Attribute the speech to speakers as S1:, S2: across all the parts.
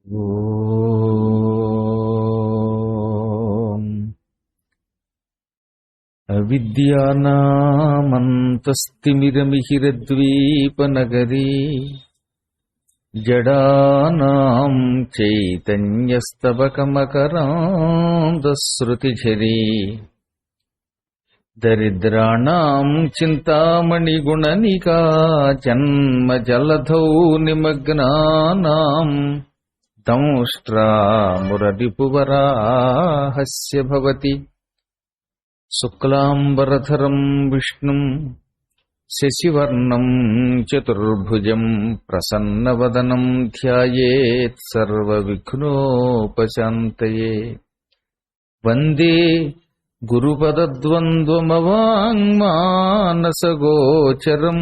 S1: ఓం అవిద్యానామంతస్తిమిరమిహిరద్వీపనగరీ జడానాం చైతన్యస్తబకమకరాంతశ్రుతిఝరీ దరిద్రాణాం చింతామణిగుణనికా జన్మజలధౌ నిమగ్నానాం దంష్ట్రామురరిపువరాహస్య భవతి శుక్లాంబరధరం విష్ణుం శశివర్ణం చతుర్భుజం ప్రసన్నవదనం ధ్యాయేత్ సర్వవిఘ్నోపశాంతయే. వందే గురుపదద్వంద్వమవాంగ్మానసగోచరం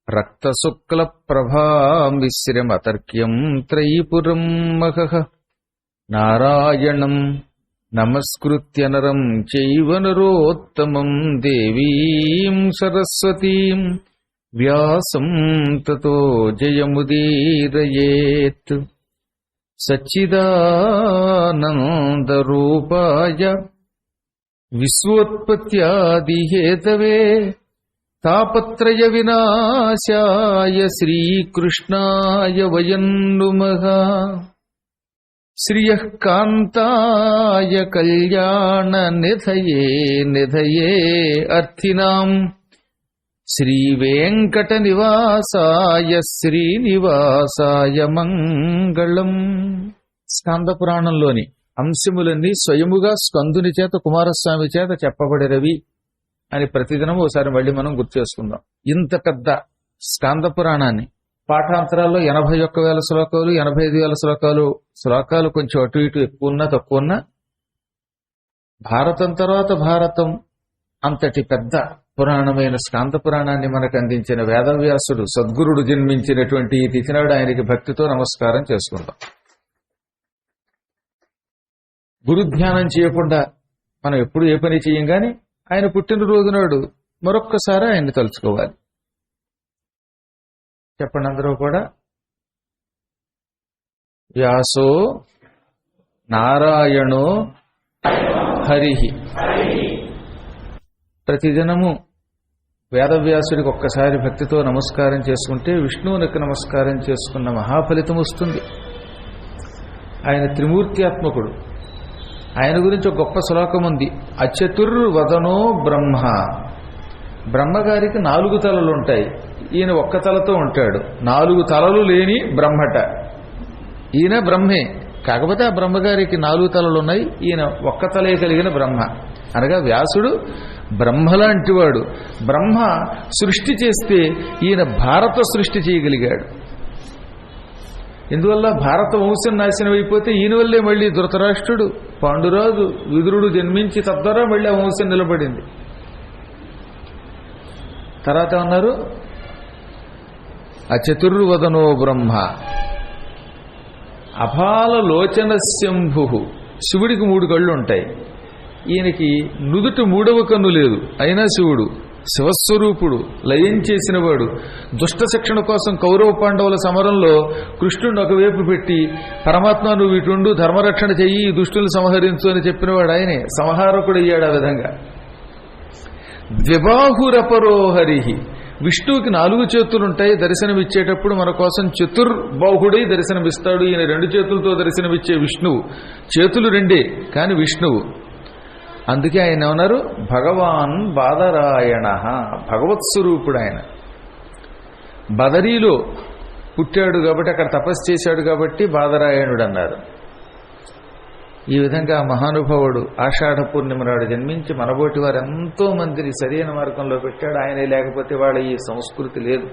S1: రక్తశుక్లప్రభామిశ్రమతర్క్యం త్రైపురం మహః. నారాయణం నమస్కృత్య నరం చైవ నరోత్తమం దేవీం సరస్వతీం వ్యాసం తతో జయముదీరయేత్. సచ్చిదానందరూపాయ విశ్వోత్పత్యాదిహేతవే తాపత్రయ వినాశాయ శ్రీకృష్ణాయ వయం నుమః. శ్రియః కాంతాయ కళ్యాణ నిధయే నిధయే అర్థినాం శ్రీవేంకట నివాసాయ శ్రీనివాసాయ మంగళం. స్కంద పురాణంలోని అంశములన్నీ స్వయముగా స్కందుని చేత కుమారస్వామి చేత చెప్పబడినవి అని ప్రతిదినం ఒకసారి మళ్ళీ మనం గుర్తు చేసుకుందాం. ఇంత పెద్ద స్కంద పురాణాన్ని పాఠాంతరాల్లో 81,000 శ్లోకాలు, 85,000 శ్లోకాలు కొంచెం అటు ఇటు ఎక్కువ ఉన్నా తక్కువ ఉన్నా భారతం తర్వాత భారతం అంతటి పెద్ద పురాణమైన స్కాంద పురాణాన్ని మనకు అందించిన వేదవ్యాసుడు సద్గురుడు జన్మించినటువంటి ఈ తిథినాడు ఆయనకి భక్తితో నమస్కారం చేసుకుందాం. గురుధ్యానం చేయకుండా మనం ఎప్పుడు ఏ పని చేయం గాని ఆయన పుట్టినరోజు నాడు మరొక్కసారి ఆయన్ని తలుచుకోవాలి. చెప్పండి అందరూ కూడా. వ్యాసో నారాయణో హరిః. ప్రతిదినము వేదవ్యాసుడికి ఒక్కసారి భక్తితో నమస్కారం చేసుకుంటే విష్ణువునికి నమస్కారం చేసుకున్న మహాఫలితం వస్తుంది. ఆయన త్రిమూర్త్యాత్మకుడు. ఆయన గురించి ఒక గొప్ప శ్లోకం ఉంది. అచతుర్వదనో బ్రహ్మ. బ్రహ్మగారికి 4 తలలు ఉంటాయి, ఈయన ఒక్క తలతో ఉంటాడు. 4 తలలు లేని బ్రహ్మట. ఈయన బ్రహ్మే, కాకపోతే ఆ బ్రహ్మగారికి 4 తలలు ఉన్నాయి, ఈయన ఒక్క తలే కలిగిన బ్రహ్మ. అనగా వ్యాసుడు బ్రహ్మలాంటివాడు. బ్రహ్మ సృష్టి చేస్తే ఈయన భారత సృష్టి చేయగలిగాడు. ఇందువల్ల భారత వంశం నాశనం అయిపోతే ఈయన వల్లే మళ్ళీ ధృతరాష్ట్రుడు, పాండురాజు, విదురుడు జన్మించి తద్వారా మళ్ళీ ఆ వంశం నిలబడింది. తర్వాత ఉన్నారు అచతుర్వదనో బ్రహ్మ. అపాల లోచన శంభు. శివుడికి 3 కళ్ళు ఉంటాయి, ఈయనకి నుదుటి 3వ కన్ను లేదు. అయినా శివుడు శివస్వరూపుడు, లయం చేసినవాడు. దుష్ట శిక్షణ కోసం కౌరవ పాండవుల సమరంలో కృష్ణుడిని ఒకవైపు పెట్టి పరమాత్మ నువ్వు ఇటుండు ధర్మరక్షణ చెయ్యి, దుష్టుల్ని సంహరించు అని చెప్పినవాడు ఆయనే. సంహారకుడు అయ్యాడు ఆ విధంగా. ద్విబాహురపరో హరిః. విష్ణువుకి 4 చేతులుంటాయి. దర్శనమిచ్చేటప్పుడు మన కోసం చతుర్బాహుడై దర్శనమిస్తాడు. ఈయన 2 చేతులతో దర్శనమిచ్చే విష్ణువు. చేతులు 2 కానీ విష్ణువు. అందుకే ఆయన ఉన్నారు భగవాన్ బాదరాయణ. భగవత్ స్వరూపుడు ఆయన. బదరీలో పుట్టాడు కాబట్టి, అక్కడ తపస్సు చేశాడు కాబట్టి బాదరాయణుడు అన్నారు. ఈ విధంగా మహానుభావుడు ఆషాఢ పూర్ణిమ నాడు జన్మించి మనబోటి వారు ఎంతో మందిని సరైన మార్గంలో పెట్టాడు. ఆయనే లేకపోతే వాళ్ళ ఈ సంస్కృతి లేదు.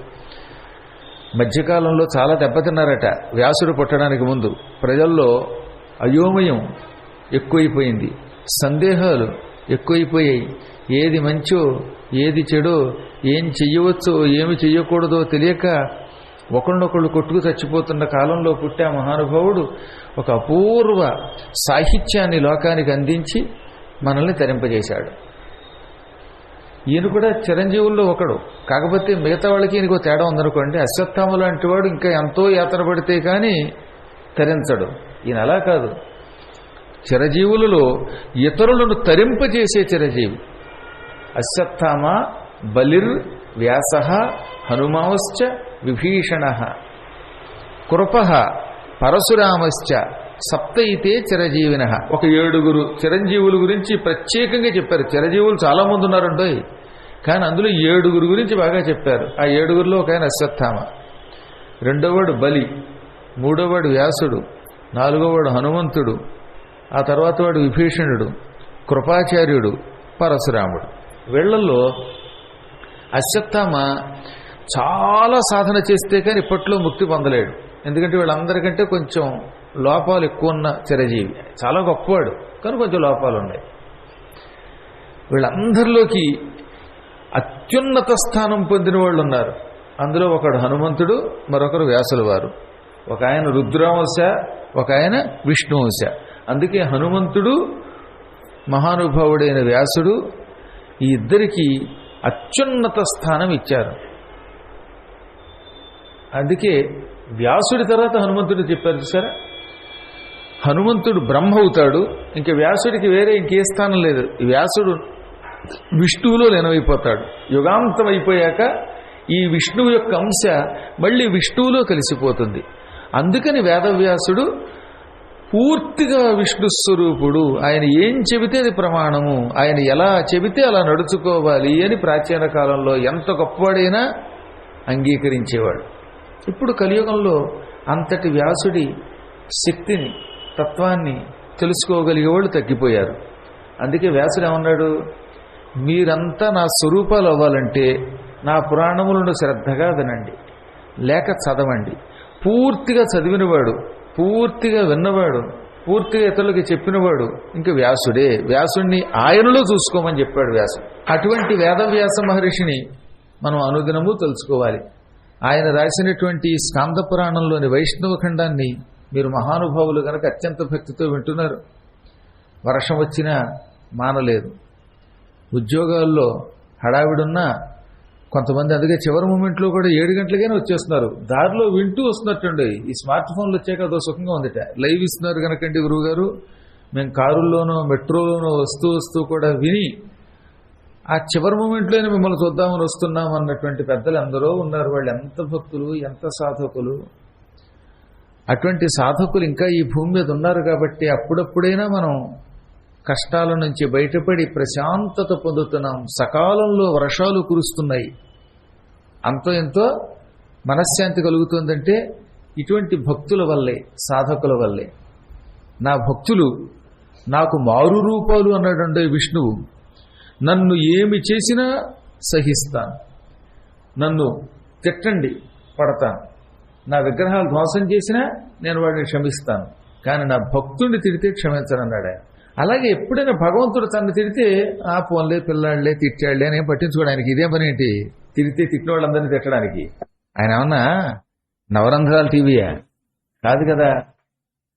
S1: మధ్యకాలంలో చాలా దెబ్బతిన్నారట వ్యాసుడు పుట్టడానికి ముందు. ప్రజల్లో అయోమయం ఎక్కువైపోయింది, సందేహాలు ఎక్కువైపోయాయి. ఏది మంచో ఏది చెడో, ఏం చెయ్యవచ్చో ఏమి చెయ్యకూడదో తెలియక ఒకళ్ళొకళ్ళు కొట్టుకు చచ్చిపోతున్న కాలంలో పుట్టే మహానుభావుడు ఒక అపూర్వ సాహిత్యాన్ని లోకానికి అందించి మనల్ని తరింపజేశాడు. ఈయన కూడా చిరంజీవుల్లో ఒకడు. కాకపోతే మిగతా వాళ్ళకి ఈయనకు తేడా ఉందనుకోండి. అశ్వత్థామ లాంటి వాడు ఇంకా ఎంతో యాతన పడితే కానీ తరించడు. ఈయన అలా కాదు, చిరజీవులలో ఇతరులను తరింపజేసే చిరజీవి. అశ్వత్థామ బలిర్ వ్యాస హనుమాంశ్చ విభీషణ కృప పరశురామశ్చ సప్తైతే చిరజీవిన. ఒక 7 చిరంజీవుల గురించి ప్రత్యేకంగా చెప్పారు. చిరజీవులు చాలా మంది ఉన్నారండోయ్, కానీ అందులో 7 గురించి బాగా చెప్పారు. ఆ 7లో ఒక ఆయన అశ్వత్థామ, 2వవాడు బలి, 3వవాడు వ్యాసుడు, 4వవాడు హనుమంతుడు, ఆ తర్వాత వాడు విభీషణుడు, కృపాచార్యుడు, పరశురాముడు. వీళ్లలో అశ్వత్థామ చాలా సాధన చేస్తే కానీ ఇప్పట్లో ముక్తి పొందలేడు. ఎందుకంటే వీళ్ళందరికంటే కొంచెం లోపాలు ఎక్కువ ఉన్న చిరజీవి. చాలా గొప్పవాడు కానీ కొంచెం లోపాలు ఉన్నాయి. వీళ్ళందరిలోకి అత్యున్నత స్థానం పొందిన వాళ్ళు ఉన్నారు. అందులో ఒకడు హనుమంతుడు, మరొకరు వ్యాసుల వారు. ఒక ఆయన రుద్రవంశ, ఒక ఆయన విష్ణువంశ. అందుకే హనుమంతుడు, మహానుభావుడైన వ్యాసుడు, ఈ ఇద్దరికి అత్యున్నత స్థానం ఇచ్చారు. అందుకే వ్యాసుడి తర్వాత హనుమంతుడు చెప్పారు చూసారా. హనుమంతుడు బ్రహ్మ అవుతాడు, ఇంక వ్యాసుడికి వేరే ఇంకే స్థానం లేదు. వ్యాసుడు విష్ణువులో లీనమైపోతాడు. యుగాంతం అయిపోయాక ఈ విష్ణువు యొక్క అంశ మళ్ళీ విష్ణువులో కలిసిపోతుంది. అందుకని వేదవ్యాసుడు పూర్తిగా విష్ణు స్వరూపుడు. ఆయన ఏం చెబితే అది ప్రమాణము, ఆయన ఎలా చెబితే అలా నడుచుకోవాలి అని ప్రాచీన కాలంలో ఎంత గొప్పవాడైనా అంగీకరించేవాడు. ఇప్పుడు కలియుగంలో అంతటి వ్యాసుడి శక్తిని, తత్వాన్ని తెలుసుకోగలిగేవాళ్ళు తగ్గిపోయారు. అందుకే వ్యాసుడు ఏమన్నాడు, మీరంతా నా స్వరూపాలు అవ్వాలంటే నా పురాణములను శ్రద్ధగా వినండి, లేక చదవండి. పూర్తిగా చదివినవాడు, పూర్తిగా విన్నవాడు, పూర్తిగా ఇతరులకి చెప్పినవాడు ఇంక వ్యాసుడే. వ్యాసుడిని ఆయనలో చూసుకోమని చెప్పాడు వ్యాసుడు. అటువంటి వేదవ్యాస మహర్షిని మనం అనుదినము తెలుసుకోవాలి. ఆయన రాసినటువంటి స్కాంద పురాణంలోని వైష్ణవ ఖండాన్ని మీరు మహానుభావులు కనుక అత్యంత భక్తితో వింటున్నారు. వర్షం వచ్చినా మానలేదు, ఉద్యోగాల్లో హడావిడున్నా కొంతమంది అందుకే చివరి మూమెంట్లో కూడా 7 గంటలకైనా వచ్చేస్తున్నారు. దారిలో వింటూ వస్తున్నట్టుండి. ఈ స్మార్ట్ ఫోన్లు వచ్చాక అదో సుఖంగా ఉందిట. లైవ్ ఇస్తున్నారు కనుకండి గురువుగారు, మేము కారుల్లోనో మెట్రోలోనో వస్తూ కూడా విని ఆ చివరి మూమెంట్లోనే మిమ్మల్ని చూద్దామని వస్తున్నాం అన్నటువంటి పెద్దలు ఎందరో ఉన్నారు. వాళ్ళు ఎంత భక్తులు, ఎంత సాధకులు. అటువంటి సాధకులు ఇంకా ఈ భూమి మీద ఉన్నారు కాబట్టి అప్పుడప్పుడైనా మనం కష్టాల నుంచి బయటపడి ప్రశాంతత పొందుతున్నాం. సకాలంలో వర్షాలు కురుస్తున్నాయి, అంతో ఎంతో మనశ్శాంతి కలుగుతుందంటే ఇటువంటి భక్తుల వల్లే, సాధకుల వల్లే. నా భక్తులు నాకు మారు రూపాలు అన్నాడంటే విష్ణువు. నన్ను ఏమి చేసినా సహిస్తాను, నన్ను తిట్టండి పడతాను, నా విగ్రహాలు ధ్వంసం చేసినా నేను వాడిని క్షమిస్తాను, కానీ నా భక్తుడిని తిడితే క్షమించనన్నాడు ఆయన. అలాగే ఎప్పుడైనా భగవంతుడు తనను తిడితే ఆ పోన్లే పిల్లాళ్లే తిట్టాళ్లే అని పట్టించుకోవడానికి ఇదే పని ఏంటి, తిడితే తిట్టిన వాళ్ళందరినీ తిట్టడానికి. ఆయన ఏమన్నా నవరంధ్రాల టీవీయా? కాదు కదా.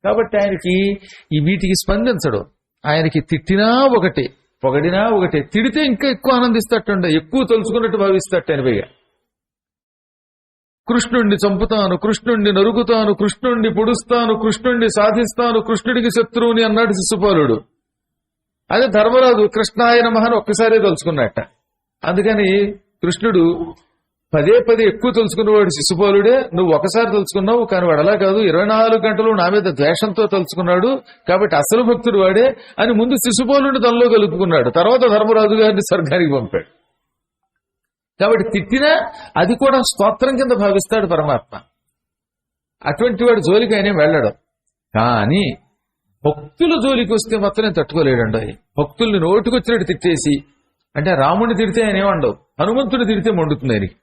S1: కాబట్టి ఆయనకి ఈ వీటికి స్పందించడు. ఆయనకి తిట్టినా ఒకటే, పొగడినా ఒకటే, తిడితే ఇంకా ఎక్కువ ఆనందిస్తట్టుండే, ఎక్కువ తెలుసుకున్నట్టు భావిస్తట్టు ఆయన. పైగా కృష్ణుణ్ణి చంపుతాను, కృష్ణుణ్ణి నరుకుతాను, కృష్ణుణ్ణి పొడుస్తాను, కృష్ణుణ్ణి సాధిస్తాను, కృష్ణుడికి శత్రువుని అన్నాడు శిశుపాలుడు. అదే ధర్మరాజు కృష్ణాయ నమః అని ఒక్కసారే తలుచుకున్నట్ట. అందుకని కృష్ణుడు పదే ఎక్కువ తెలుసుకున్నవాడు శిశుపాలుడే. నువ్వు ఒకసారి తెలుసుకున్నావు, కానీ వాడు అలా కాదు, 24 గంటలు నా మీద ద్వేషంతో తెలుసుకున్నాడు, కాబట్టి అసలు భక్తుడు వాడే అని ముందు శిశుపాలుడిని తనలో కలుపుకున్నాడు. తర్వాత ధర్మరాజు గారిని స్వర్గానికి పంపాడు. కాబట్టి తిట్టినా అది కూడా స్తోత్రం కింద భావిస్తాడు పరమాత్మ. అటువంటి వాడు జోలికి ఆయనే వెళ్ళడం. కానీ భక్తుల జోలికి వస్తే మాత్రం నేను తట్టుకోలేడండి. భక్తుల్ని నోటుకొచ్చినట్టు తిట్టేసి, అంటే రాముడిని తిడితే ఆయన ఏమండవు, హనుమంతుడిని తిడితే మండుతుంది ఆయనకి,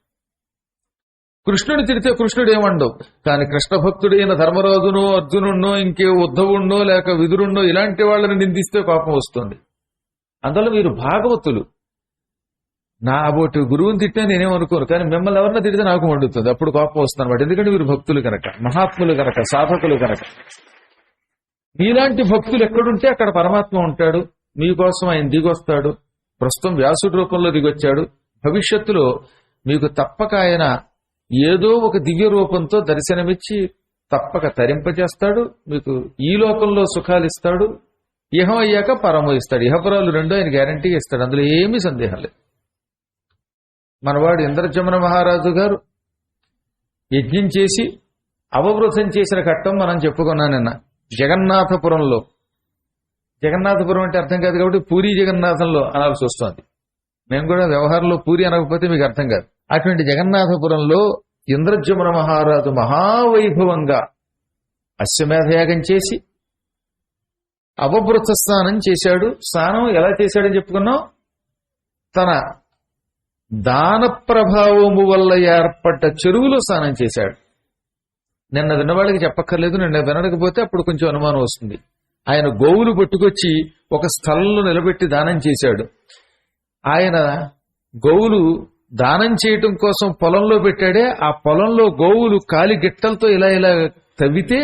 S1: కృష్ణుడిని తిడితే కృష్ణుడు ఏమండవు. కానీ కృష్ణ భక్తుడైన ధర్మరాజునో, అర్జునుడినో, ఇంకే ఉద్ధవుణ్ణో లేక విదురుణ్ణో ఇలాంటి వాళ్ళని నిందిస్తే కోపం వస్తుంది. అందులో మీరు భాగవతులు, నా బోటి గురువుని తిట్టినా నేనేమనుకోను, కానీ మిమ్మల్ని ఎవరన్నా తిడితే నాకు మండుతుంది, అప్పుడు కోపం వస్తుంది అనమాట. ఎందుకంటే మీరు భక్తులు కనుక, మహాత్ములు కనుక, సాధకులు కనుక. మీలాంటి భక్తులు ఎక్కడుంటే అక్కడ పరమాత్మ ఉంటాడు. మీకోసం ఆయన దిగొస్తాడు. ప్రస్తుతం వ్యాసుడి రూపంలో దిగొచ్చాడు. భవిష్యత్తులో మీకు తప్పక ఆయన ఏదో ఒక దివ్య రూపంతో దర్శనమిచ్చి తప్పక తరింపజేస్తాడు, మీకు ఈ లోకంలో సుఖాలు ఇస్తాడు, ఇహం అయ్యాక పరము ఇస్తాడు. ఇహపురాలు రెండో ఆయన గ్యారంటీగా ఇస్తాడు, అందులో ఏమీ సందేహం లేదు. మనవాడు ఇంద్రజమున మహారాజు గారు యజ్ఞం చేసి అవవృతం చేసిన ఘట్టం మనం చెప్పుకున్నాం నిన్న. జగన్నాథపురంలో, జగన్నాథపురం అంటే అర్థం కాదు కాబట్టి పూరి జగన్నాథంలో అనాల్సి వస్తుంది. మేము కూడా వ్యవహారంలో పూరి అనకపోతే మీకు అర్థం కాదు. అటువంటి జగన్నాథపురంలో ఇంద్రజమున మహారాజు మహావైభవంగా అశ్వమేధయాగం చేసి అవభృత స్నానం చేశాడు. స్నానం ఎలా చేశాడని చెప్పుకున్నాం, తన దాన ప్రభావము వల్ల ఏర్పడ్డ చెరువులో స్నానం చేశాడు. నిన్న విన్నవాళ్ళకి చెప్పక్కర్లేదు, నిన్న వినకపోతే అప్పుడు కొంచెం అనుమానం వస్తుంది. ఆయన గోవులు పట్టుకొచ్చి ఒక స్థలంలో నిలబెట్టి దానం చేశాడు. ఆయన గోవులు దానం చేయటం కోసం పొలంలో పెట్టాడే, ఆ పొలంలో గోవులు కాలి గిట్టలతో ఇలా ఇలా తవ్వితే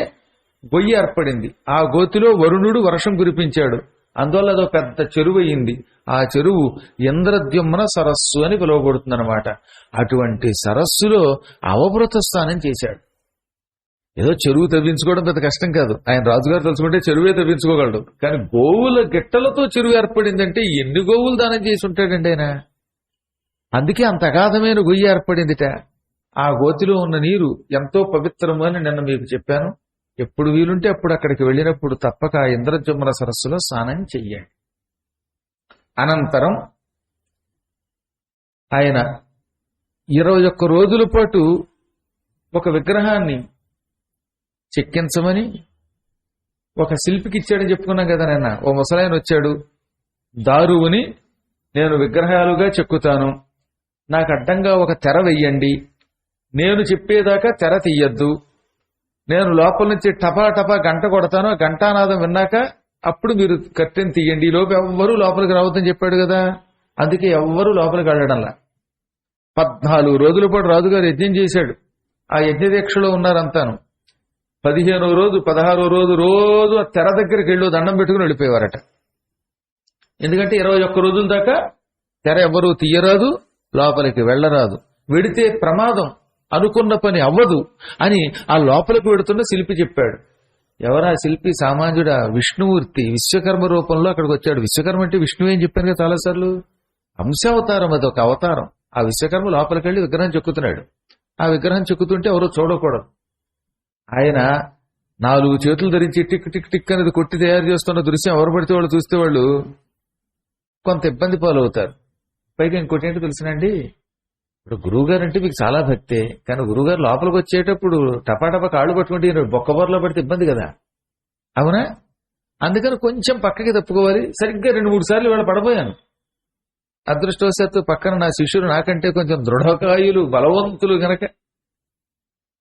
S1: గొయ్యి ఏర్పడింది. ఆ గోతిలో వరుణుడు వర్షం కురిపించాడు. అందువల్ల అదో పెద్ద చెరువు అయింది. ఆ చెరువు ఇంద్రద్యుమ్న సరస్సు అని పిలువబడుతుందన్నమాట. అటువంటి సరస్సులో అవభృత స్నానం చేశాడు. ఏదో చెరువు తవ్వించుకోవడం పెద్ద కష్టం కాదు. ఆయన రాజుగారు తెలుసుకుంటే చెరువే తవ్వించుకోగలడు. కానీ గోవుల గిట్టలతో చెరువు ఏర్పడిందంటే ఎన్ని గోవులు దానం చేసి ఉంటాడండి ఆయన. అందుకే అంత అగాధమైన గొయ్యి ఏర్పడిందిట. ఆ గోతిలో ఉన్న నీరు ఎంతో పవిత్రము అని నిన్న మీకు చెప్పాను. ఎప్పుడు వీలుంటే అప్పుడు అక్కడికి వెళ్ళినప్పుడు తప్పక ఆ ఇంద్రజమున సరస్సులో స్నానం చెయ్యండి. అనంతరం ఆయన 21 రోజుల పాటు ఒక విగ్రహాన్ని చెక్కించమని ఒక శిల్పికి ఇచ్చాడని చెప్పుకున్నాం కదా నిన్న. ఓ ముసలాయన వచ్చాడు, దారువుని నేను విగ్రహాలుగా చెక్కుతాను, నాకు అడ్డంగా ఒక తెర వెయ్యండి, నేను చెప్పేదాకా తెర తీయద్దు, నేను లోపల నుంచి టపా టపా గంట కొడతాను, గంటానాదం విన్నాక అప్పుడు మీరు కర్టెన్ తీయండి, ఈ లోపు ఎవ్వరూ లోపలికి రావద్దని చెప్పాడు కదా. అందుకే ఎవ్వరూ లోపలికి వెళ్ళడంలా. 14 రోజుల పాటు రాజుగారు యజ్ఞం చేశాడు. ఆ యజ్ఞ దీక్షలో ఉన్నారంతాను. 15వ రోజు 16వ రోజు రోజు ఆ తెర దగ్గరికి వెళ్ళి దండం పెట్టుకుని వెళ్ళిపోయేవారట. ఎందుకంటే 21 రోజుల దాకా తెర ఎవరూ తీయరాదు, లోపలికి వెళ్ళరాదు, వెడితే ప్రమాదం, అనుకున్న పని అవ్వదు అని ఆ లోపలికి వెడుతున్న శిల్పి చెప్పాడు. ఎవరా శిల్పి? సామాన్యుడా? విష్ణుమూర్తి విశ్వకర్మ రూపంలో అక్కడికి వచ్చాడు. విశ్వకర్మ అంటే విష్ణువే అని చెప్పాను కదా చాలాసార్లు. అంశావతారం, అది ఒక అవతారం. ఆ విశ్వకర్మ లోపలికి వెళ్ళి విగ్రహం చెక్కుతున్నాడు. ఆ విగ్రహం చెక్కుతుంటే ఎవరో చూడకూడదు. ఆయన 4 చేతులు ధరించి టిక్ టిక్ టిక్ అనేది కొట్టి తయారు చేస్తున్న దృశ్యం ఎవరు పడితే వాళ్ళు చూస్తే వాళ్ళు కొంత ఇబ్బంది పాలవుతారు. పైగా ఇంకోటి ఏంటో తెలిసినండి, ఇప్పుడు గురువుగారు అంటే మీకు చాలా భక్తే, కానీ గురువుగారు లోపలికి వచ్చేటప్పుడు టపాటపా కాళ్ళు పట్టుకుంటే బొక్కబొరలో పడితే ఇబ్బంది కదా, అవునా? అందుకని కొంచెం పక్కకి తప్పుకోవాలి. సరిగ్గా 2-3 సార్లు ఇవాళ పడబోయాను. అదృష్టవశాత్తు పక్కన నా శిష్యులు నాకంటే కొంచెం దృఢకాయులు, బలవంతులు గనక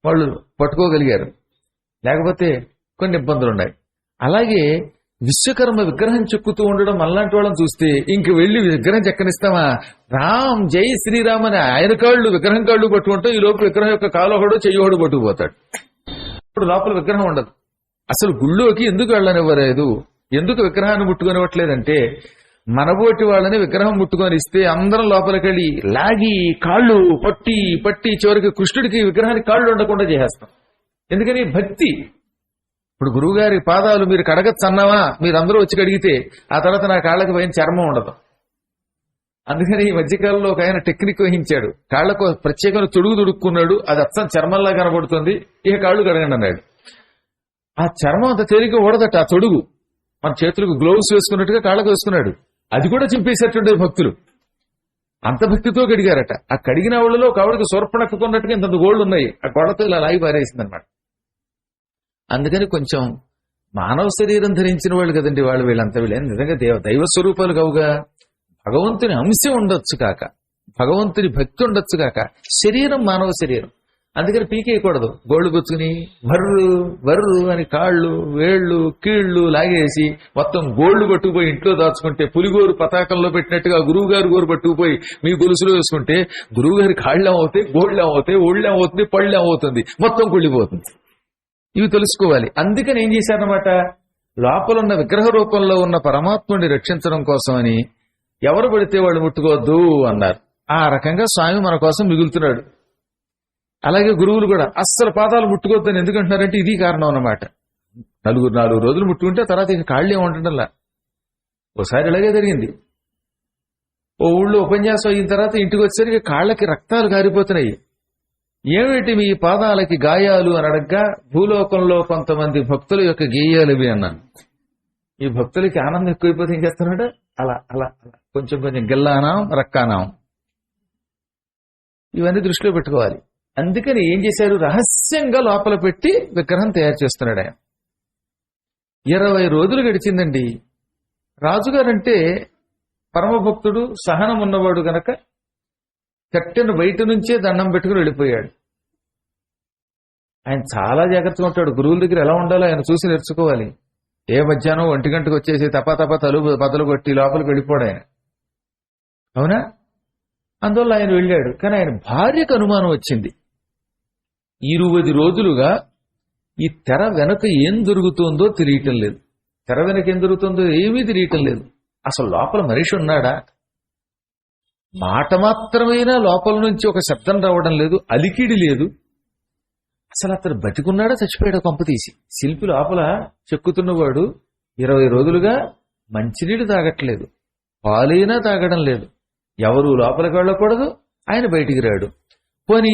S1: వాళ్ళు పట్టుకోగలిగారు. లేకపోతే కొన్ని ఇబ్బందులు ఉన్నాయి. అలాగే విశ్వకర్మ విగ్రహం చెక్కుతూ ఉండడం అలాంటి వాళ్ళని చూస్తే ఇంక వెళ్ళి విగ్రహం చెక్కనిస్తామా? రామ్ జై శ్రీరామ్ అని ఆయన కాళ్ళు విగ్రహం కాళ్ళు పట్టుకుంటాం. ఈ లోపు విగ్రహం యొక్క కాలుహోడు చెయ్యోడు పట్టుకుపోతాడు. ఇప్పుడు లోపల విగ్రహం ఉండదు. అసలు గుళ్ళోకి ఎందుకు వెళ్ళనివ్వలేదు, ఎందుకు విగ్రహాన్ని ముట్టుకొనివ్వట్లేదంటే, మనబోటి వాళ్ళని విగ్రహం ముట్టుకొని ఇస్తే అందరం లోపలికి వెళ్ళి లాగి కాళ్ళు పట్టి పట్టి చివరికి కృష్ణుడికి విగ్రహానికి కాళ్ళు ఉండకుండా చేసేస్తాం. ఎందుకని? భక్తి. ఇప్పుడు గురువుగారి పాదాలు మీరు కడగచ్చు అన్నావా, మీరు అందరూ వచ్చి కడిగితే ఆ తర్వాత నా కాళ్ళకి పైన చర్మం ఉండదు. అందుకని ఈ మధ్యకాలంలో ఒక ఆయన టెక్నిక్ వహించాడు. కాళ్లకు ప్రత్యేకమైన తొడుగు తొడుక్కున్నాడు, అది అచ్చం చర్మంలా కనబడుతుంది, ఇక కాళ్ళు కడగండి అన్నాడు. ఆ చర్మం అంత తేలిక ఊడదట. ఆ తొడుగు మన చేతులకు గ్లోవ్స్ వేసుకున్నట్టుగా కాళ్ళకు వేసుకున్నాడు. అది కూడా చింపేసేటుండే భక్తులు. అంత భక్తితో కడిగారట. ఆ కడిగిన వాళ్ళలో ఒక ఆవిడకి సొరపణక్కున్నట్టుగా ఇంత గోళ్లు ఉన్నాయి. ఆ గోడతో ఇలా లాగి పారేసింది అనమాట. అందుకని కొంచెం మానవ శరీరం ధరించిన వాళ్ళు కదండి వాళ్ళు, వీళ్ళంతా వీళ్ళు నిజంగా దైవ స్వరూపాలు కావుగా. భగవంతుని అంశం ఉండొచ్చు కాక, భగవంతుని భక్తి ఉండొచ్చు కాక, శరీరం మానవ శరీరం. అందుకని పీకేయకూడదు. గోళ్లు గుచ్చుకుని బర్రు బర్రు అని కాళ్ళు వేళ్లు కీళ్లు లాగేసి మొత్తం గోళ్లు పట్టుకుపోయి ఇంట్లో దాచుకుంటే, పులిగోరు పతాకంలో పెట్టినట్టుగా గురువుగారు గోరు పట్టుకుపోయి మీ గొలుసులో వేసుకుంటే గురువుగారి కాళ్ళు ఏమవుతాయి, గోళ్ళు ఏమవుతాయి, ఒళ్ళు ఏమవుతుంది, పళ్ళు ఏమవుతుంది, మొత్తం కుళ్ళిపోతుంది. ఇవి తెలుసుకోవాలి. అందుకని ఏం చేశారన్నమాట, లోపల ఉన్న విగ్రహ రూపంలో ఉన్న పరమాత్ముడిని రక్షించడం కోసమని ఎవరు పడితే వాళ్ళు ముట్టుకోవద్దు అన్నారు. ఆ రకంగా స్వామి మన కోసం మిగులుతున్నాడు. అలాగే గురువులు కూడా అస్సలు పాదాలు ముట్టుకోవద్దని ఎందుకంటున్నారంటే ఇది కారణం అన్నమాట. 4 రోజులు ముట్టుకుంటే తర్వాత ఇక కాళ్ళు ఏముంటుండల్లా. ఓసారి ఇలాగే జరిగింది. ఓ ఊళ్ళో ఉపన్యాసం అయిన తర్వాత ఇంటికి వచ్చేసరికి కాళ్ళకి రక్తాలు కారిపోతున్నాయి. ఏమిటి మీ పాదాలకి గాయాలు అని అడగ్గా భూలోకంలో కొంతమంది భక్తుల యొక్క గేయాలు ఇవి అన్నాను. ఈ భక్తులకి ఆనందం ఎక్కువైపోతే ఏం చేస్తున్నాడు, అలా అలా అలా కొంచెం కొంచెం గిల్లానాం రక్కానాం ఇవన్నీ దృష్టిలో పెట్టుకోవాలి. అందుకని ఏం చేశారు, రహస్యంగా లోపల పెట్టి విగ్రహం తయారు చేస్తున్నాడు ఆయన. 20 రోజులు గడిచిందండి. రాజుగారంటే పరమభక్తుడు, సహనం ఉన్నవాడు గనక కట్టెను బయట నుంచే దండం పెట్టుకుని వెళ్ళిపోయాడు. ఆయన చాలా జాగ్రత్తగా ఉంటాడు. గురువుల దగ్గర ఎలా ఉండాలో ఆయన చూసి నేర్చుకోవాలి. ఏ మధ్యాహ్నం 1 గంటకు వచ్చేసి తపా తలుపు బదలు కొట్టి లోపలికి వెళ్ళిపోడు ఆయన, అవునా? అందువల్ల ఆయన వెళ్ళాడు. కానీ ఆయన భార్యకు అనుమానం వచ్చింది. 20 రోజులుగా ఈ తెర వెనక ఏం జరుగుతుందో తెలియటం లేదు. తెర వెనక ఏం జరుగుతుందో ఏమీ తెలియటం లేదు. అసలు లోపల మనిషి ఉన్నాడా? మాట మాత్రమైనా లోపల నుంచి ఒక శబ్దం రావడం లేదు, అలికిడి లేదు. అసలు అతను బతికున్నాడా చచ్చిపోయాడా కొంప తీసి? శిల్పి లోపల చెక్కుతున్నవాడు 20 రోజులుగా మంచినీళ్ళు తాగట్లేదు, పాలైనా తాగడం లేదు. ఎవరు లోపలికి వెళ్ళకూడదు, ఆయన బయటికి రాడు. పోని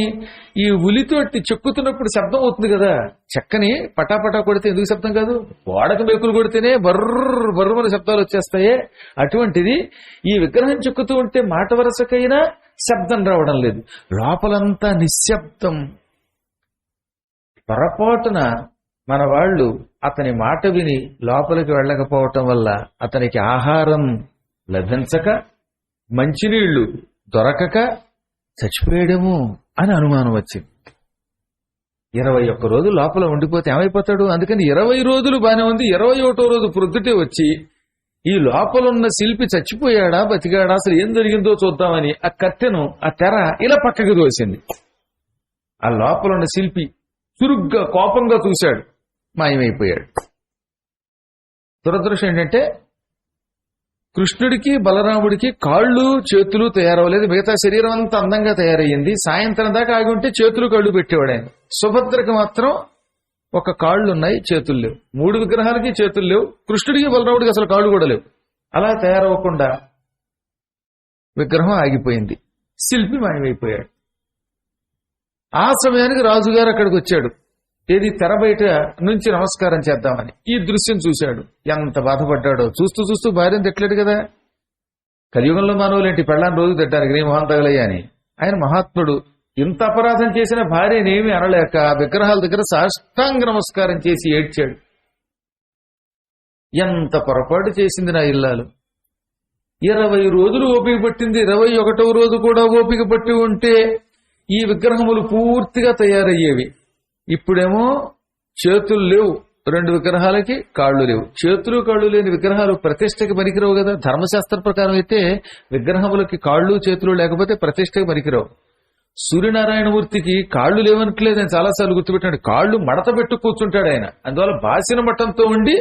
S1: ఈ ఉలితోటి చెక్కుతున్నప్పుడు శబ్దం అవుతుంది కదా, చెక్కని పటాపటా కొడితే ఎందుకు శబ్దం కాదు? గోడకు మేకులు కొడితేనే బర్ర బర్రమని శబ్దాలు వచ్చేస్తాయే. అటువంటిది ఈ విగ్రహం చెక్కుతూ ఉంటే మాట వరసకైనా శబ్దం రావడం లేదు. లోపలంతా నిశ్శబ్దం. పొరపాటున మన వాళ్ళు అతని మాట విని లోపలికి వెళ్ళకపోవటం వల్ల అతనికి ఆహారం లభించక మంచినీళ్లు దొరకక చచ్చిపోయాడేమో అని అనుమానం వచ్చింది. 21 రోజులు లోపల ఉండిపోతే ఏమైపోతాడు? అందుకని 20 రోజులు బానే ఉంది. 21వ రోజు ప్రొద్దుటే వచ్చి ఈ లోపలున్న శిల్పి చచ్చిపోయాడా బతికాడా అసలు ఏం జరిగిందో చూద్దామని ఆ కత్తెను, ఆ తెర ఇలా పక్కకి దోసింది. ఆ లోపలున్న శిల్పి చురుగ్గా కోపంగా చూశాడు, మాయమైపోయాడు. దురదృష్టం ఏంటంటే కృష్ణుడికి బలరాముడికి కాళ్ళు చేతులు తయారవలేదు, మిగతా శరీరం అంతా అందంగా తయారయ్యింది. సాయంత్రం దాకా ఆగి ఉంటే చేతులు కళ్ళు పెట్టేవాడు ఆయన. సుభద్రకి మాత్రం ఒక కాళ్ళు ఉన్నాయి, చేతులు లేవు. 3 విగ్రహాలకి చేతులు లేవు. కృష్ణుడికి బలరాముడికి అసలు కాళ్ళు కూడా లేవు. అలా తయారవ్వకుండా విగ్రహం ఆగిపోయింది. శిల్పి మాయమైపోయాడు. ఆ సమయానికి రాజుగారు అక్కడికి వచ్చాడు. ఏది తెర బయట నుంచి నమస్కారం చేద్దామని. ఈ దృశ్యం చూశాడు. ఎంత బాధపడ్డాడో. చూస్తూ చూస్తూ భార్యను తిట్టలేడు కదా. కలియుగంలో మానవులేంటి పెళ్ళాన్ని రోజు తిట్టానికి, నీ మొహం తగలయ్యా అని. ఆయన మహాత్ముడు. ఇంత అపరాధం చేసిన భార్యనేమి అనలేక విగ్రహాల దగ్గర సాష్టాంగ నమస్కారం చేసి ఏడ్చాడు. ఎంత పొరపాటు చేసింది నా ఇల్లాలు. 20 రోజులు ఓపిక పట్టింది. 21వ రోజు కూడా ఓపిక పట్టి ఉంటే ఈ విగ్రహములు పూర్తిగా తయారయ్యేవి. ఇప్పుడేమో చేతులు లేవు, 2 విగ్రహాలకి కాళ్ళు లేవు. చేతులు కాళ్ళు లేని విగ్రహాలు ప్రతిష్టకి పనికిరావు కదా. ధర్మశాస్త్ర ప్రకారం అయితే విగ్రహములకి కాళ్ళు చేతులు లేకపోతే ప్రతిష్టకి పనికిరావు. సూర్యనారాయణమూర్తికి కాళ్ళు లేవనట్లేదు, నేను చాలాసార్లు గుర్తుపెట్టాడు. కాళ్ళు మడత పెట్టు కూర్చుంటాడు ఆయన. అందువల్ల బాసిన మట్టంతో ఉండి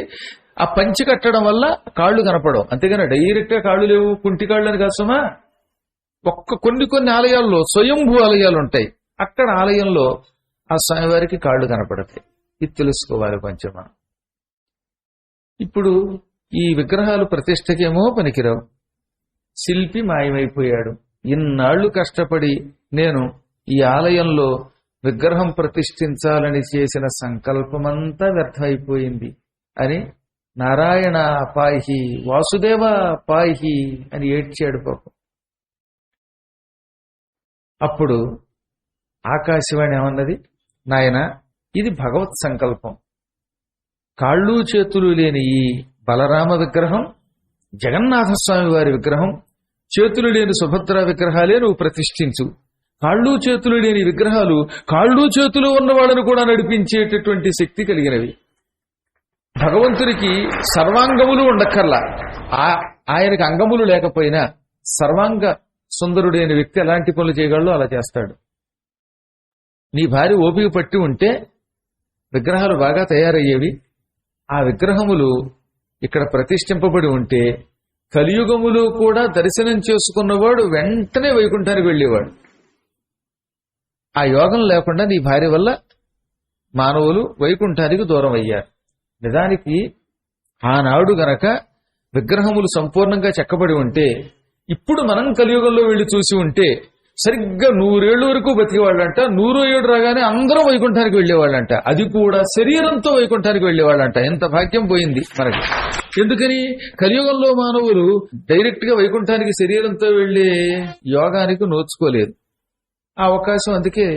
S1: ఆ పంచి కట్టడం వల్ల కాళ్ళు కనపడవు. అంతేగాని డైరెక్ట్ గా కాళ్ళు లేవు కుంటి కాళ్ళు అని కాసమా. కొన్ని ఆలయాల్లో స్వయంభూ ఆలయాలు ఉంటాయి. అక్కడ ఆలయంలో ఆ స్వామివారికి కాళ్ళు కనపడతాయి. ఇది తెలుసుకోవాలి పంచమ. ఇప్పుడు ఈ విగ్రహాలు ప్రతిష్టకేమో పనికిరావు. శిల్పి మాయమైపోయాడు. ఇన్నాళ్లు కష్టపడి నేను ఈ ఆలయంలో విగ్రహం ప్రతిష్ఠించాలని చేసిన సంకల్పమంతా వ్యర్థమైపోయింది అని నారాయణ పాహి, వాసుదేవ పాహి అని ఏడ్చాడు పాపం. అప్పుడు ఆకాశవాణి ఏమన్నది, నాయన ఇది భగవత్ సంకల్పం. కాళ్ళు చేతులు లేని ఈ బలరామ విగ్రహం, జగన్నాథస్వామి వారి విగ్రహం, చేతులు లేని సుభద్ర విగ్రహాలే నువ్వు ప్రతిష్ఠించు. కాళ్ళు చేతులు లేని విగ్రహాలు కాళ్ళు చేతులు ఉన్నవాళ్ళను కూడా నడిపించేటటువంటి శక్తి కలిగినవి. భగవంతునికి సర్వాంగములు ఉండక్కర్లా. ఆయనకి అంగములు లేకపోయినా సర్వాంగ సుందరుడైన వ్యక్తి ఎలాంటి పనులు చేయగలడో అలా చేస్తాడు. నీ భార్య ఓపిక పట్టి ఉంటే విగ్రహాలు బాగా తయారయ్యేవి. ఆ విగ్రహములు ఇక్కడ ప్రతిష్ఠింపబడి ఉంటే కలియుగములు కూడా దర్శనం చేసుకున్నవాడు వెంటనే వైకుంఠానికి వెళ్ళేవాడు. ఆ యోగం లేకుండా నీ భార్య వల్ల మానవులు వైకుంఠానికి దూరం అయ్యారు. నిజానికి ఆనాడు గనక విగ్రహములు సంపూర్ణంగా చెక్కబడి ఉంటే, ఇప్పుడు మనం కలియుగంలో వెళ్లి చూసి ఉంటే సరిగ్గా 100 ఏళ్ల వరకు బతికేవాళ్ళంట. 100వ ఏడు రాగానే అందరూ వైకుంఠానికి వెళ్లేవాళ్ళంట. అది కూడా శరీరంతో వైకుంఠానికి వెళ్లేవాళ్ళంట. ఎంత భాగ్యం పోయింది మనకి. ఎందుకని? కలియుగంలో మానవులు డైరెక్ట్ గా వైకుంఠానికి శరీరంతో వెళ్లే యోగానికి నోచుకోలేదు. ఆ అవకాశం అందుకే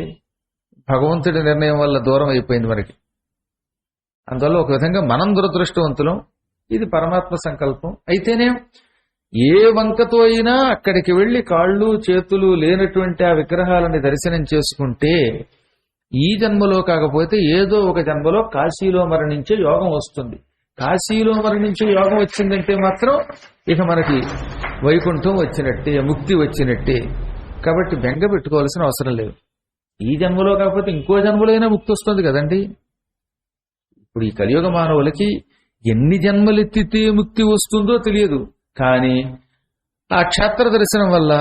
S1: భగవంతుడి నిర్ణయం వల్ల దూరం అయిపోయింది మనకి. అందువల్ల ఒక విధంగా మనం దురదృష్టవంతులం. ఇది పరమాత్మ సంకల్పం. అయితేనే ఏ వంకతో అయినా అక్కడికి వెళ్లి కాళ్ళు చేతులు లేనటువంటి ఆ విగ్రహాలని దర్శనం చేసుకుంటే ఈ జన్మలో కాకపోతే ఏదో ఒక జన్మలో కాశీలో మరణించే యోగం వస్తుంది. కాశీలో మరణించే యోగం వచ్చిందంటే మాత్రం ఇక మనకి వైకుంఠం వచ్చినట్టే, ముక్తి వచ్చినట్టే. కాబట్టి బెంగ పెట్టుకోవాల్సిన అవసరం లేదు. ఈ జన్మలో కాకపోతే ఇంకో జన్మలో అయినా ముక్తి వస్తుంది కదండి. ఇప్పుడు ఈ కలియుగ మానవులకి ఎన్ని జన్మలెత్తితే ముక్తి వస్తుందో తెలియదు. కానీ ఆ క్షేత్ర దర్శనం వల్ల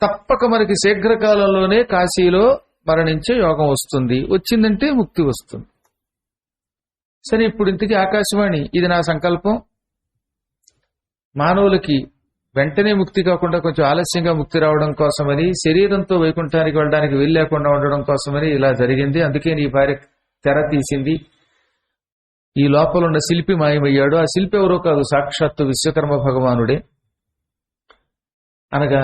S1: తప్పక మనకి శీఘ్రకాలంలోనే కాశీలో మరణించే యోగం వస్తుంది. వచ్చిందంటే ముక్తి వస్తుంది. సరే, ఇప్పుడు ఇంతకీ ఆకాశవాణి ఇది నా సంకల్పం. మానవులకి వెంటనే ముక్తి కాకుండా కొంచెం ఆలస్యంగా ముక్తి రావడం కోసమని, శరీరంతో వైకుంఠానికి వెళ్ళడానికి వీలు లేకుండా ఉండడం కోసమని ఇలా జరిగింది. అందుకే నీ భార్య తెర తీసింది. ఈ లోపల ఉన్న శిల్పి మాయమయ్యాడు. ఆ శిల్పి ఎవరో కాదు, సాక్షాత్తు విశ్వకర్మ భగవానుడే. అనగా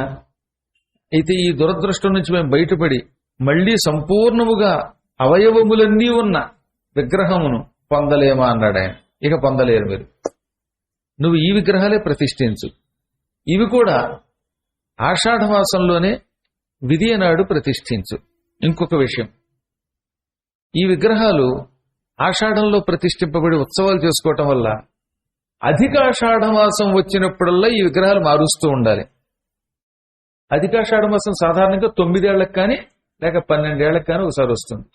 S1: అయితే ఈ దురదృష్టం నుంచి మేము బయటపడి మళ్లీ సంపూర్ణముగా అవయవములన్నీ ఉన్న విగ్రహమును పొందలేమా అన్నాడు ఆయన. ఇక పొందలేరు మీరు. నువ్వు ఈ విగ్రహాలే ప్రతిష్ఠించు. ఇవి కూడా ఆషాఢమాసంలోనే విధియ నాడు ప్రతిష్ఠించు. ఇంకొక విషయం, ఈ విగ్రహాలు ఆషాఢంలో ప్రతిష్ఠింపబడి ఉత్సవాలు చేసుకోవటం వల్ల అధిక ఆషాఢమాసం వచ్చినప్పుడల్లా ఈ విగ్రహాలు మారుస్తూ ఉండాలి. అధిక ఆషాఢమాసం సాధారణంగా 9 ఏళ్లకు కానీ లేక 12 ఏళ్లకు కానీ ఒకసారి వస్తుంది.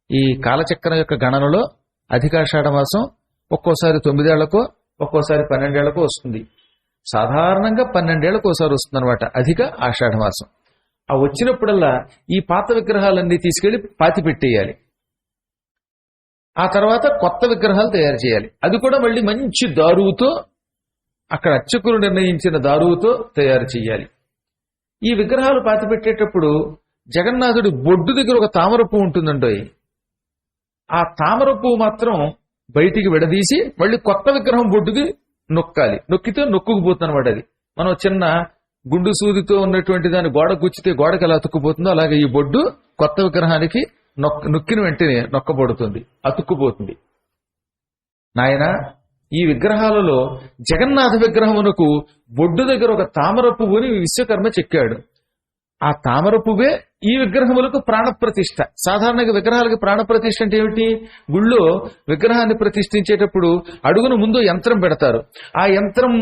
S1: ఈ కాలచక్రం యొక్క గణనలో అధిక ఆషాఢమాసం ఒక్కోసారి 9 ఏళ్లకో ఒక్కోసారి 12 ఏళ్లకో వస్తుంది. సాధారణంగా 12 ఏళ్లకు ఒకసారి వస్తుంది అనమాట అధిక ఆషాఢమాసం. ఆ వచ్చినప్పుడల్లా ఈ పాత విగ్రహాలన్నీ తీసుకెళ్లి పాతి పెట్టేయాలి. ఆ తర్వాత కొత్త విగ్రహాలు తయారు చేయాలి. అది కూడా మళ్ళీ మంచి దారువుతో, అక్కడ అర్చకులు నిర్ణయించిన దారువుతో తయారు చేయాలి. ఈ విగ్రహాలు పాతి పెట్టేటప్పుడు జగన్నాథుడి బొడ్డు దగ్గర ఒక తామర పువ్వు ఉంటుందండి. ఆ తామర పువ్వు మాత్రం బయటికి విడదీసి మళ్ళీ కొత్త విగ్రహం బొడ్డుకి నొక్కాలి. నొక్కితే నొక్కుకుపోతుంది అనమాట. అది మనం చిన్న గుండు సూదితో ఉన్నటువంటి దాన్ని గోడ గుచ్చితే గోడకి ఎలా అతుక్కుపోతుందో అలాగే ఈ బొడ్డు కొత్త విగ్రహానికి నొక్కిన వెంటనే నొక్కబడుతుంది, అతుక్కుపోతుంది. నాయన, ఈ విగ్రహాలలో జగన్నాథ విగ్రహమునకు బొడ్డు దగ్గర ఒక తామర పువ్వుని విశ్వకర్మ చెక్కాడు. ఆ తామర పువ్వే ఈ విగ్రహములకు ప్రాణప్రతిష్ఠ. సాధారణంగా విగ్రహాలకి ప్రాణప్రతిష్ఠ అంటే ఏమిటి? గుళ్ళో విగ్రహాన్ని ప్రతిష్ఠించేటప్పుడు అడుగును ముందు యంత్రం పెడతారు. ఆ యంత్రం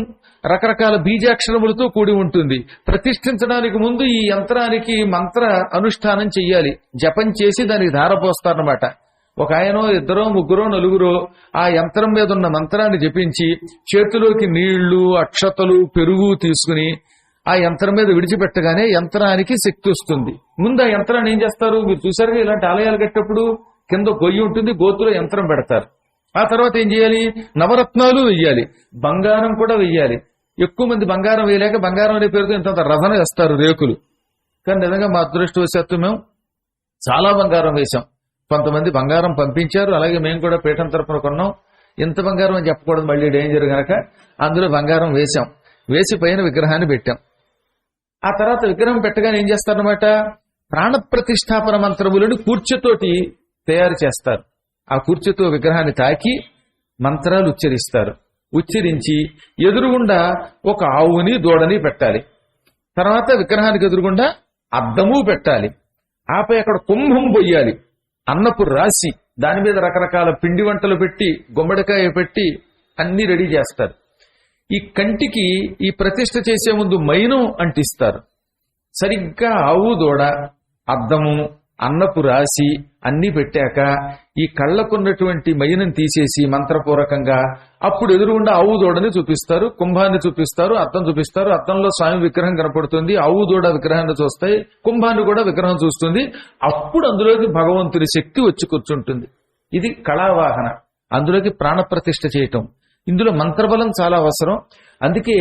S1: రకరకాల బీజాక్షరములతో కూడి ఉంటుంది. ప్రతిష్ఠించడానికి ముందు ఈ యంత్రానికి మంత్ర అనుష్ఠానం చెయ్యాలి. జపం చేసి దానికి ధారపోస్తారన్నమాట. ఒక ఆయనో, ఇద్దరో, ముగ్గురో, నలుగురో ఆ యంత్రం మీద ఉన్న మంత్రాన్ని జపించి చేతిలోకి నీళ్లు, అక్షతలు, పెరుగు తీసుకుని ఆ యంత్రం మీద విడిచిపెట్టగానే యంత్రానికి శక్తి వస్తుంది. ముందు ఆ యంత్రాన్ని ఏం చేస్తారు? మీరు చూసారుగా, ఇలాంటి ఆలయాలు కట్టేటప్పుడు కింద గొయ్యి ఉంటుంది, గోతులో యంత్రం పెడతారు. ఆ తర్వాత ఏం చేయాలి? నవరత్నాలు వెయ్యాలి, బంగారం కూడా వెయ్యాలి. ఎక్కువ మంది బంగారం వేయలేక బంగారం అనే పేరుతో ఇంత రథన వేస్తారు, రేకులు. కానీ నిజంగా మా అదృష్టవశాత్తు మేము చాలా బంగారం వేశాం. కొంతమంది బంగారం పంపించారు, అలాగే మేము కూడా పీఠం తరపున కొన్నాం. ఇంత బంగారం అని చెప్పకూడదు, మళ్ళీ డేంజర్ గనక అందులో బంగారం వేశాం. వేసి పైన విగ్రహాన్ని పెట్టాం. ఆ తర్వాత విగ్రహం పెట్టగానే ఏం చేస్తారన్నమాట? ప్రాణప్రతిష్ఠాపన మంత్రములను కూర్చుతోటి తయారు చేస్తారు. ఆ కూర్చుతో విగ్రహాన్ని తాకి మంత్రాలు ఉచ్చరిస్తారు. ఉచ్చరించి ఎదురుగుండా ఒక ఆవుని, దూడని పెట్టాలి. తర్వాత విగ్రహానికి ఎదురుగుండా అద్దము పెట్టాలి. ఆపై అక్కడ కుంభం పొయ్యాలి, అన్నపు రాసి దాని మీద రకరకాల పిండి వంటలు పెట్టి, గుమ్మడికాయ పెట్టి అన్ని రెడీ చేస్తారు. ఈ కంటికి ఈ ప్రతిష్ఠ చేసే ముందు మైనం అంటిస్తారు. సరిగ్గా ఆవు, దూడ, అద్దము, అన్నపు రాసి అన్నీ పెట్టాక ఈ కళ్ళకున్నటువంటి మయినం తీసేసి మంత్రపూర్వకంగా అప్పుడు ఎదురుగుండా ఆవు దూడని చూపిస్తారు, కుంభాన్ని చూపిస్తారు, అద్దం చూపిస్తారు. అద్దంలో స్వామి విగ్రహం కనపడుతుంది, ఆవు దూడ విగ్రహాన్ని చూస్తాయి, కుంభాన్ని కూడా విగ్రహం చూస్తుంది. అప్పుడు అందులోకి భగవంతుని శక్తి వచ్చి కూర్చుంటుంది. ఇది కళావాహన. అందులోకి ప్రాణప్రతిష్ఠ చేయటం. ఇందులో మంత్రబలం చాలా అవసరం. అందుకే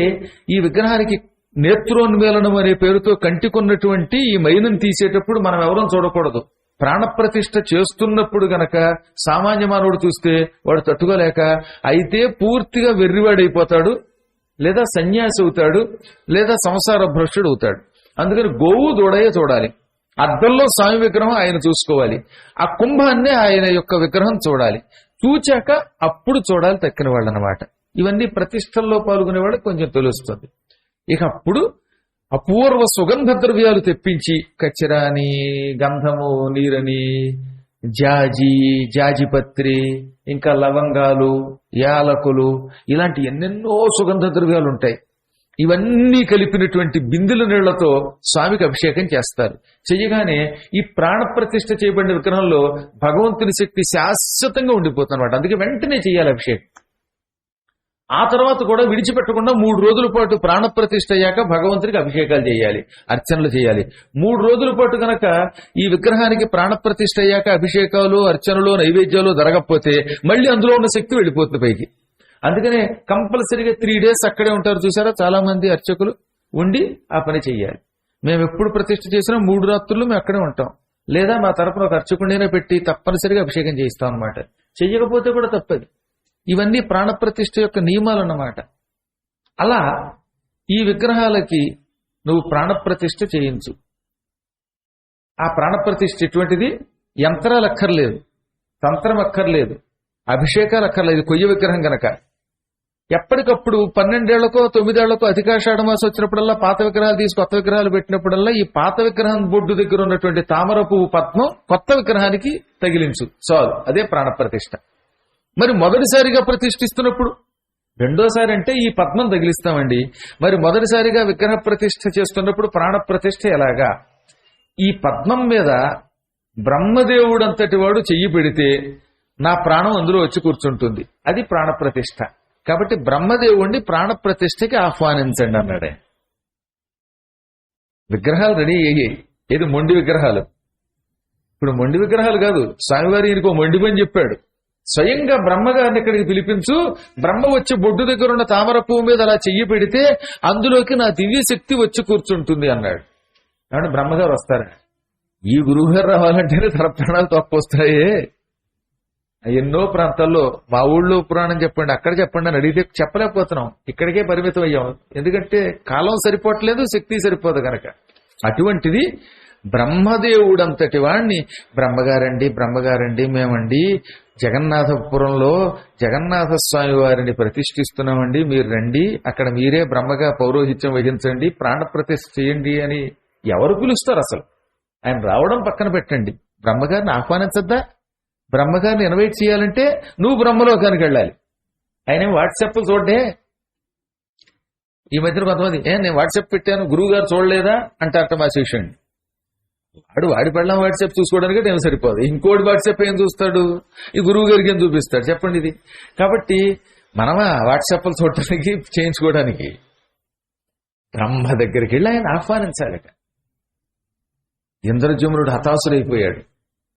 S1: ఈ విగ్రహానికి నేత్రోన్మేళనం అనే పేరుతో కంటికున్నటువంటి ఈ మైనం తీసేటప్పుడు మనం ఎవరూ చూడకూడదు. ప్రాణప్రతిష్ఠ చేస్తున్నప్పుడు గనక సామాన్య మానవుడు చూస్తే వాడు తట్టుకోలేక అయితే పూర్తిగా వెర్రివాడైపోతాడు, లేదా సన్యాసి అవుతాడు, లేదా సంసార భ్రష్టుడు అవుతాడు. అందుకని గోవు దూడయే చూడాలి. అద్దంలో స్వామి విగ్రహం ఆయన చూసుకోవాలి, ఆ కుంభాన్నే ఆయన యొక్క విగ్రహం చూడాలి. చూచాక అప్పుడు చూడాలి తక్కిన వాళ్ళు అన్నమాట. ఇవన్నీ ప్రతిష్టల్లో పాల్గొనే వాళ్ళకి కొంచెం తెలుస్తుంది. ఇక అప్పుడు అపూర్వ సుగంధ ద్రవ్యాలు తెప్పించి కచ్చిరాని, గంధము, నీరని, జాజిపత్రి, ఇంకా లవంగాలు, యాలకులు, ఇలాంటి ఎన్నెన్నో సుగంధ ద్రవ్యాలు ఉంటాయి. ఇవన్నీ కలిపినటువంటి బిందుల నీళ్లతో స్వామికి అభిషేకం చేస్తారు. చెయ్యగానే ఈ ప్రాణప్రతిష్ఠ చేయబడిన విగ్రహంలో భగవంతుని శక్తి శాశ్వతంగా ఉండిపోతుందన్నమాట. అందుకే వెంటనే చేయాలి అభిషేకం. ఆ తర్వాత కూడా విడిచిపెట్టకుండా 3 రోజుల పాటు ప్రాణప్రతిష్ఠ అయ్యాక భగవంతుడికి అభిషేకాలు చేయాలి, అర్చనలు చేయాలి. 3 రోజుల పాటు గనక ఈ విగ్రహానికి ప్రాణప్రతిష్ఠ అయ్యాక అభిషేకాలు, అర్చనలు, నైవేద్యాలు జరగకపోతే మళ్ళీ అందులో ఉన్న శక్తి వెళ్ళిపోతుంది పైకి. అందుకనే కంపల్సరీగా 3 days అక్కడే ఉంటారు. చూసారా, చాలా మంది అర్చకులు ఉండి ఆ పని చెయ్యాలి. మేము ఎప్పుడు ప్రతిష్ఠ చేసినా 3 రాత్రులు మేము అక్కడే ఉంటాం, లేదా మా తరపున ఒక అర్చకుడినైనా పెట్టి తప్పనిసరిగా అభిషేకం చేయిస్తాం అన్నమాట. చెయ్యకపోతే కూడా తప్పది. ఇవన్నీ ప్రాణప్రతిష్ఠ యొక్క నియమాలు అన్నమాట. అలా ఈ విగ్రహాలకి నువ్వు ప్రాణప్రతిష్ఠ చేయించు. ఆ ప్రాణప్రతిష్ఠ ఎటువంటిది? యంత్రాలు అక్కర్లేదు, తంత్రం అక్కర్లేదు, అభిషేకాలు అక్కర్లేదు. కొయ్య విగ్రహం గనక ఎప్పటికప్పుడు 12 ఏళ్లకో 9 ఏళ్లకో అధికాషాఢ మాసం వచ్చినప్పుడల్లా పాత విగ్రహాలు తీసి కొత్త విగ్రహాలు పెట్టినప్పుడల్లా ఈ పాత విగ్రహం బొడ్డు దగ్గర ఉన్నటువంటి తామర పువ్వు పద్మం కొత్త విగ్రహానికి తగిలించు చాలు. అదే ప్రాణప్రతిష్ఠ. మరి మొదటిసారిగా ప్రతిష్ఠిస్తున్నప్పుడు, రెండోసారి అంటే ఈ పద్మం తగిలిస్తామండి. మరి మొదటిసారిగా విగ్రహ ప్రతిష్ఠ చేస్తున్నప్పుడు ప్రాణప్రతిష్ఠ ఎలాగా? ఈ పద్మం మీద బ్రహ్మదేవుడంతటి వాడు చెయ్యి పెడితే నా ప్రాణం అందులో వచ్చి కూర్చుంటుంది. అది ప్రాణప్రతిష్ఠ. కాబట్టి బ్రహ్మదేవుణ్ణి ప్రాణప్రతిష్ఠకి ఆహ్వానించండి అన్నాడే. విగ్రహాలు రెడీ అయ్యాయి. ఏది? మొండి విగ్రహాలు. ఇప్పుడు మొండి విగ్రహాలు కాదు, స్వామివారి ఈయనకో మొండి పని చెప్పాడు. స్వయంగా బ్రహ్మగారిని ఇక్కడికి పిలిపించు, బ్రహ్మ వచ్చి బొడ్డు దగ్గర ఉన్న తామర పువ్వు మీద అలా చెయ్యి పెడితే అందులోకి నా దివ్య శక్తి వచ్చి కూర్చుంటుంది అన్నాడు. కాబట్టి బ్రహ్మగారు వస్తారా? ఈ గురువుగారు రావాలంటేనే తన ప్రాణాలు తప్పొస్తాయే. ఎన్నో ప్రాంతాల్లో మా ఊళ్ళో పురాణం చెప్పండి, అక్కడ చెప్పండి అని అడిగితే చెప్పలేకపోతున్నాం. ఇక్కడికే పరిమితం అయ్యాం. ఎందుకంటే కాలం సరిపోవట్లేదు, శక్తి సరిపోదు గనక. అటువంటిది బ్రహ్మదేవుడంతటి వాణ్ణి బ్రహ్మగారండి మేమండి జగన్నాథపురంలో జగన్నాథ స్వామి వారిని ప్రతిష్ఠిస్తున్నామండి, మీరు రండి, అక్కడ మీరే బ్రహ్మగా పౌరోహిత్యం వహించండి, ప్రాణప్రతిష్ఠ చేయండి అని ఎవరు పిలుస్తారు? అసలు ఆయన రావడం పక్కన పెట్టండి, బ్రహ్మగారిని ఆహ్వానించద్దా? బ్రహ్మగారిని ఇన్వైట్ చేయాలంటే నువ్వు బ్రహ్మలోకానికి వెళ్ళాలి. ఆయన వాట్సాప్ చూడే. ఈ మధ్యన కొంతమంది నేను వాట్సాప్ పెట్టాను గురువు గారు చూడలేదా అంటారట మా శిష్యుడిని. వాడి పెళ్ళం వాట్సాప్ చూసుకోవడానికి టైం సరిపోదు, ఇంకోటి వాట్సాప్ ఏం చూస్తాడు? ఈ గురువు గారికి ఏం చూపిస్తాడు చెప్పండి ఇది? కాబట్టి మనమా వాట్సాప్లు చూడటానికి చేయించుకోవడానికి? బ్రహ్మ దగ్గరికి వెళ్ళి ఆయన ఆహ్వానించాలట. ఇంద్రజమునుడు హతాశుడైపోయాడు.